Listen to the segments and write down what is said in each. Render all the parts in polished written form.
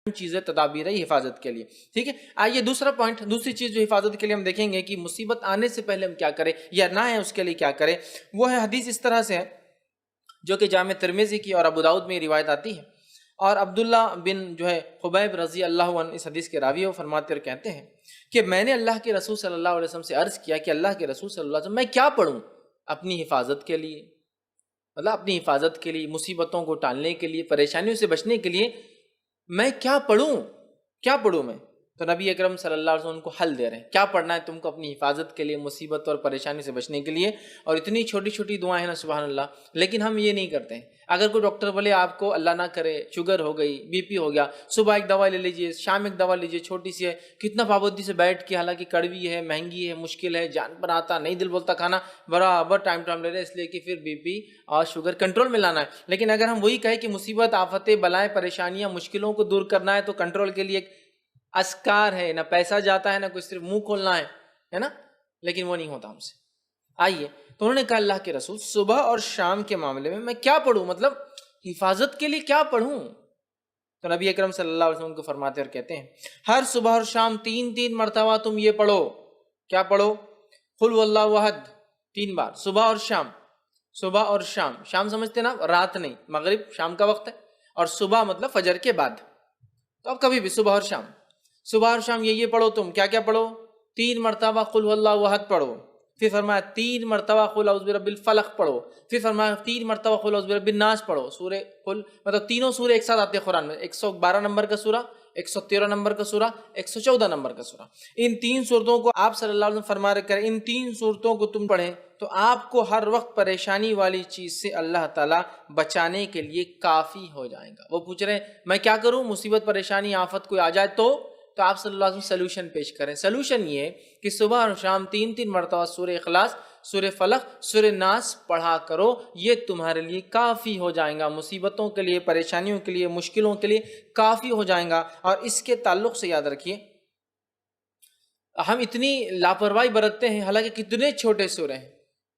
چیزیں تدابیر ہے حفاظت کے لیے. ٹھیک ہے. آئیے دوسرا پوائنٹ، دوسری چیز جو حفاظت کے لیے ہم دیکھیں گے کہ مصیبت آنے سے پہلے ہم کیا کریں یا نہ ہے اس کے لیے کیا کریں. وہ ہے حدیث اس طرح سے ہے جو کہ جامع ترمذی کی اور ابو داؤد میں روایت آتی ہے، اور عبداللہ بن جو ہے خبیب رضی اللہ عنہ اس حدیث کے راوی، وہ فرماتے اور کہتے ہیں کہ میں نے اللہ کے رسول صلی اللہ علیہ وسلم سے عرض کیا کہ اللہ کے رسول صلی اللہ علیہ وسلم میں کیا پڑھوں اپنی حفاظت کے لیے، مطلب اپنی حفاظت کے لیے، مصیبتوں کو ٹالنے کے لیے، پریشانیوں سے بچنے کے لیے میں کیا پڑھوں میں. تو نبی اکرم صلی اللہ علیہ وسلم ان کو حل دے رہے ہیں کیا پڑھنا ہے تم کو اپنی حفاظت کے لیے، مصیبت اور پریشانی سے بچنے کے لیے. اور اتنی چھوٹی چھوٹی دعائیں ہیں نا سبحان اللہ، لیکن ہم یہ نہیں کرتے ہیں. اگر کوئی ڈاکٹر بولے آپ کو اللہ نہ کرے شوگر ہو گئی، بی پی ہو گیا، صبح ایک دوا لے لیجئے، شام ایک دوا لیجئے، چھوٹی سی ہے، کتنا پابندی سے بیٹھ کے، حالانکہ کڑوی ہے، مہنگی ہے، مشکل ہے، جان پر آتا نہیں، دل بولتا کھانا، برابر ٹائم لے رہے اس لیے کہ پھر بی پی اور شوگر کنٹرول میں لانا ہے. لیکن اگر ہم وہی کہیں کہ مصیبت، آفتیں، بلائیں، پریشانیاں، مشکلوں کو دور کرنا ہے تو کنٹرول کے لیے ایک اذکار ہے، نہ پیسہ جاتا ہے، نہ کوئی صرف منہ کھولنا ہے نا، لیکن وہ نہیں ہوتا ہم سے. آئیے تو انہوں نے کہا اللہ کے رسول صبح اور شام کے معاملے میں کیا پڑھوں، مطلب حفاظت کے لیے کیا پڑھوں. تو نبی اکرم صلی اللہ علیہ وسلم کو فرماتے اور کہتے ہیں ہر صبح اور شام 3 مرتبہ تم یہ پڑھو. کیا پڑھو؟ قل هو اللہ احد 3 بار صبح اور شام. صبح اور شام، شام سمجھتے نا رات نہیں، مغرب شام کا وقت ہے، اور صبح مطلب فجر کے بعد. تو اب کبھی بھی صبح اور شام، صبح اور شام یہ پڑھو. تم کیا کیا پڑھو؟ 3 مرتبہ قل هو اللہ احد پڑھو، پھر فرمایا 3 مرتبہ قل اعوذ برب الفلق پڑھو، پھر فرمایا 3 مرتبہ قل اعوذ برب الناس پڑھو. سورہ قل مطلب تینوں سورے ایک ساتھ آتے ہیں قرآن میں، 112 نمبر کا سورہ، 113 نمبر کا سورہ، 114 نمبر کا سورہ. ان 3 صورتوں کو آپ صلی اللہ علیہ وسلم فرما رہے کریں، ان 3 صورتوں کو تم پڑھیں تو آپ کو ہر وقت پریشانی والی چیز سے اللہ تعالیٰ بچانے کے لیے کافی ہو جائے گا. وہ پوچھ رہے ہیں میں کیا کروں، مصیبت، پریشانی، آفت کوئی آ جائے تو آپ صلی اللہ علیہ وسلم سلوشن پیش کریں. سلوشن یہ کہ صبح اور شام 3 مرتبہ سورہ اخلاص، سورہ فلق، سورہ ناس پڑھا کرو. یہ تمہارے لیے کافی ہو جائیں گا، مصیبتوں کے لیے، پریشانیوں کے لیے، مشکلوں کے لیے کافی ہو جائیں گا. اور اس کے تعلق سے یاد رکھیے ہم اتنی لاپرواہی برتتے ہیں، حالانکہ کتنے چھوٹے سورے ہیں،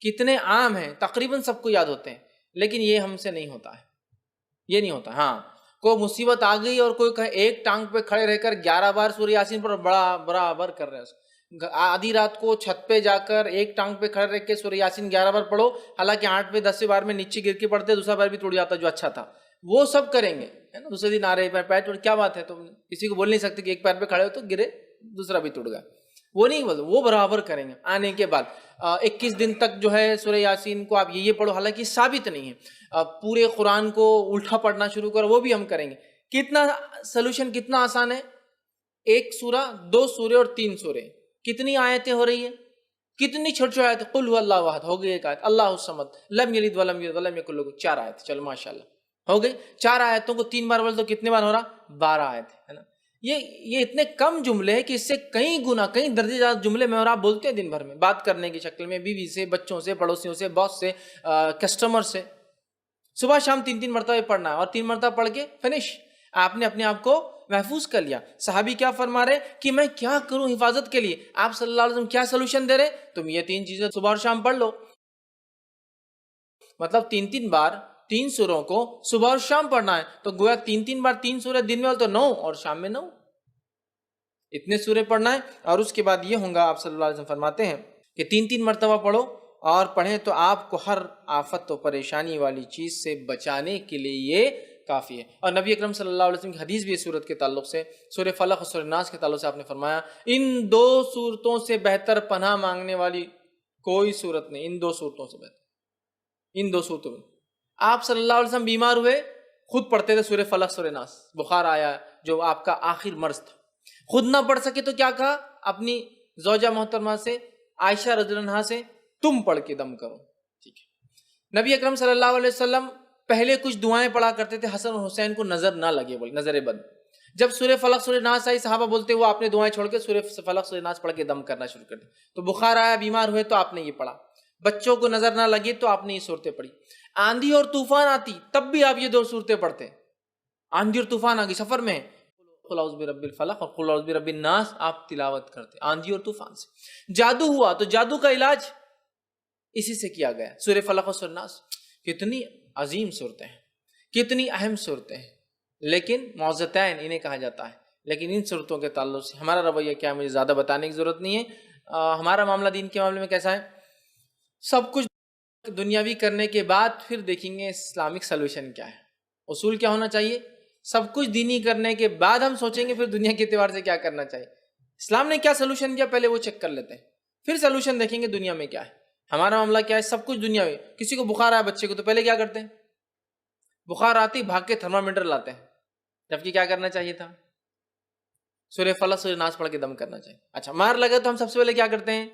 کتنے عام ہیں، تقریباً سب کو یاد ہوتے ہیں، لیکن یہ ہم سے نہیں ہوتا ہے، یہ نہیں ہوتا. ہاں کوئی مصیبت آ گئی اور کوئی کہے ایک ٹانگ پہ کھڑے رہ کر 11 بار سورہ یاسین پر برابر کر رہے ہیں. آدھی رات کو چھت پہ جا کر ایک ٹانگ پہ کھڑے رہ کے سورہ یاسین 11 بار پڑھو، حالانکہ 8 پہ 10 بار میں نیچے گر کے پڑھتے، دوسرا بار بھی ٹوٹ جاتا جو اچھا تھا. وہ سب کریں گے دوسرے دن آ رہے پیر ٹوٹ، کیا بات ہے، تم کسی کو بول نہیں سکتے کہ ایک پیر پہ کھڑے ہو تو گرے دوسرا بھی ٹوٹ گیا. وہ نہیں بولتے، وہ برابر کریں گے. آنے کے بعد 21 دن تک جو ہے سورہ یاسین کو آپ یہ پڑھو، حالانکہ ثابت نہیں ہے. پورے قرآن کو الٹا پڑھنا شروع کرو، وہ بھی ہم کریں گے. کتنا سلوشن، کتنا آسان ہے. 1 سورہ، 2 سورے اور 3 سورے، کتنی آیتیں ہو رہی ہیں، کتنی چھوٹی چھوٹی آیتیں. قل هو اللہ احد ہو گئی ایک آیت، اللہ الصمد لم یلد ولم یولد ولم یکن لہ 4 آیت. چلو ماشاءاللہ ہو گئی. 4 آیتوں کو 3 بار بول تو کتنے بار ہو رہا؟ 12 آیت ہے نا. یہ اتنے کم جملے ہیں کہ اس سے کئی گنا، کئی درجے زیادہ جملے میں اور آپ بولتے ہیں دن بھر میں، بات کرنے کی شکل میں، بیوی سے، بچوں سے، پڑوسیوں سے، باس سے، کسٹمر سے. صبح شام 3 مرتبہ پڑھنا ہے، اور 3 مرتبہ پڑھ کے فنش. آپ نے اپنے آپ کو محفوظ کر لیا. صحابی کیا فرما رہے کہ میں کیا کروں حفاظت کے لیے، آپ صلی اللہ علیہ وسلم کیا سلوشن دے رہے، تم یہ 3 چیزیں صبح اور شام پڑھ لو. مطلب 3 بار 3 سوروں کو صبح اور شام پڑھنا ہے، تو گویا 3 بار 3 سورے دن میں، تو 9 اور شام میں 9، اتنے سورے پڑھنا ہے. اور اس کے بعد یہ ہوں گا، آپ صلی اللہ علیہ وسلم فرماتے ہیں کہ 3 مرتبہ پڑھو اور پڑھیں تو آپ کو ہر آفت و پریشانی والی چیز سے بچانے کے لیے یہ کافی ہے. اور نبی اکرم صلی اللہ علیہ وسلم کی حدیث بھی اس صورت کے تعلق سے، سورہ فلق اور سورہ ناس کے تعلق سے آپ نے فرمایا ان 2 صورتوں سے بہتر پناہ مانگنے والی کوئی صورت نہیں. ان 2 صورتوں سے بہتر، ان 2 صورتوں میں. آپ صلی اللہ علیہ وسلم بیمار ہوئے، خود پڑھتے تھے سورہ فلق سورہ ناس. بخار آیا جو آپ کا آخر مرض تھا، خود نہ پڑھ سکے تو کیا کہا اپنی زوجہ محترمہ سے، عائشہ رضی اللہ عنہا سے، تم پڑھ کے دم کرو. ٹھیک ہے. نبی اکرم صلی اللہ علیہ وسلم پہلے کچھ دعائیں پڑھا کرتے تھے حسن اور حسین کو نظر نہ لگے، بولے نظر بد. جب سورہ فلق سورہ ناس آئی، صحابہ بولتے وہ آپ نے دعائیں چھوڑ کے سورہ فلق سورہ ناس پڑھ کے دم کرنا شروع کر دیا. تو بخار آیا، بیمار ہوئے تو آپ نے یہ پڑھا. بچوں کو نظر نہ لگے تو آپ نے یہ صورتیں پڑھی. آندھی اور طوفان آتی تب بھی آپ یہ 2 صورتیں پڑھتے. آندھی اور طوفان آ گئی سفر میں، قل اعوذ برب الفلق اور قل اعوذ برب الناس آپ تلاوت کرتے آندھی اور طوفان سے. جادو ہوا تو جادو کا علاج اسی سے کیا گیا، سورہ فلق اور سورہ ناس. کتنی عظیم صورتیں ہیں، کتنی اہم صورتیں ہیں. لیکن معوذتین انہیں کہا جاتا ہے. لیکن ان صورتوں کے تعلق سے ہمارا رویہ کیا ہے مجھے زیادہ بتانے کی ضرورت نہیں ہے. ہمارا معاملہ دین کے معاملے میں کیسا ہے؟ سب کچھ دنیاوی کرنے کے بعد پھر دیکھیں گے اسلامک سلوشن کیا ہے. اصول کیا ہونا چاہیے؟ سب کچھ دینی کرنے کے بعد ہم سوچیں گے پھر دنیا کے اعتبار سے کیا کرنا چاہیے. اسلام نے کیا سلوشن کیا پہلے وہ چیک کر لیتے ہیں, پھر سلوشن دیکھیں گے دنیا میں کیا ہے. ہمارا معاملہ کیا ہے؟ سب کچھ دنیاوی. کسی کو بخار آیا بچے کو تو پہلے کیا کرتے ہیں؟ بخار آتی بھاگ کے تھرمامیٹر لاتے ہیں, جبکہ کیا کرنا چاہیے تھا؟ سورہ فلق سورہ ناس پڑھ کے دم کرنا چاہیے. اچھا مار لگے تو ہم سب سے پہلے کیا کرتے ہیں؟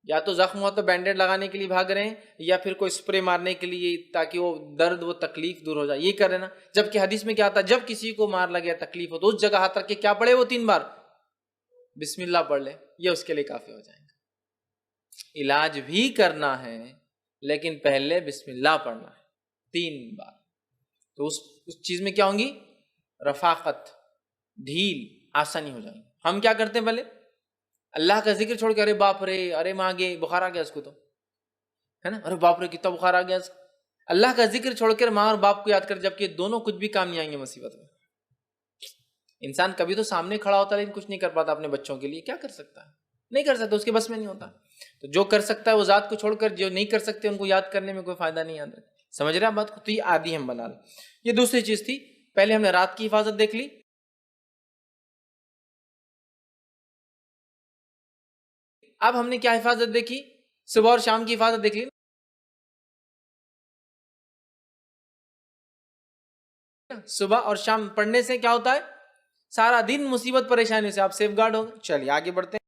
یا تو زخم ہوا تو بینڈیڈ لگانے کے لیے بھاگ رہے ہیں, یا پھر کوئی اسپرے مارنے کے لیے تاکہ وہ درد وہ تکلیف دور ہو جائے, یہ کر رہے نا. جبکہ حدیث میں کیا آتا ہے؟ جب کسی کو مار لگے تکلیف ہو تو اس جگہ ہاتھ رکھ کے کیا پڑھے وہ 3 بار بسم اللہ پڑھ لے, یہ اس کے لیے کافی ہو جائے گا. علاج بھی کرنا ہے لیکن پہلے بسم اللہ پڑھنا ہے 3 بار. تو اس چیز میں کیا ہوں گی؟ رفاقت, ڈھیل, آسانی ہو جائے گی. ہم کیا کرتے ہیں پہلے اللہ کا ذکر چھوڑ کے ارے باپ رے, ارے ماں گے بخار آ گیا اس کو تو ہے نا, ارے باپ رے کتنا بخار آ گیا. اللہ کا ذکر چھوڑ کر ماں اور باپ کو یاد کر, جبکہ دونوں کچھ بھی کام نہیں آئیں گے مصیبت میں. انسان کبھی تو سامنے کھڑا ہوتا ہے لیکن کچھ نہیں کر پاتا اپنے بچوں کے لیے. کیا کر سکتا ہے؟ نہیں کر سکتا, اس کے بس میں نہیں ہوتا. تو جو کر سکتا ہے وہ ذات کو چھوڑ کر جو نہیں کر سکتے ان کو یاد کرنے میں کوئی فائدہ نہیں آتا. سمجھ رہے ہیں بات کو؟ تو یہ عادی ہم بنا لیں. یہ دوسری چیز تھی. پہلے ہم نے رات کی حفاظت دیکھ لی, اب ہم نے کیا حفاظت دیکھی؟ صبح اور شام کی حفاظت دیکھ لی. صبح اور شام پڑھنے سے کیا ہوتا ہے؟ سارا دن مصیبت پریشانی سے آپ سیف گارڈ ہو گئے. چلیے آگے بڑھتے ہیں.